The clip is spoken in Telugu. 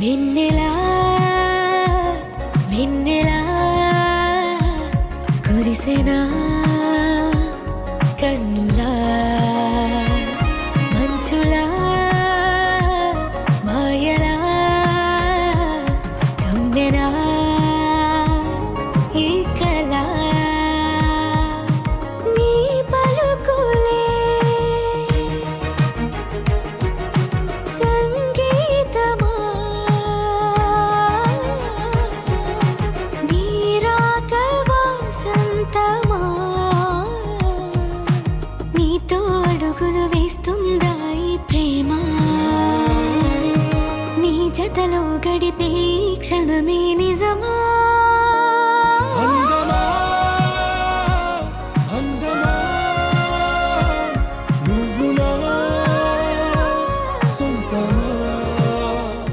వెన్నెలా వెన్నెలా కురిసెనా కన్నులా మంచులా మాయలా కమ్మెనా ఈ కళ నీ పలుకులే సంగీతమా నీ రాక వసంతమా నీతో అడుగులు వేస్తుందా ఈ ప్రేమ నీ జతలో గడిపే క్షణమే నిజమా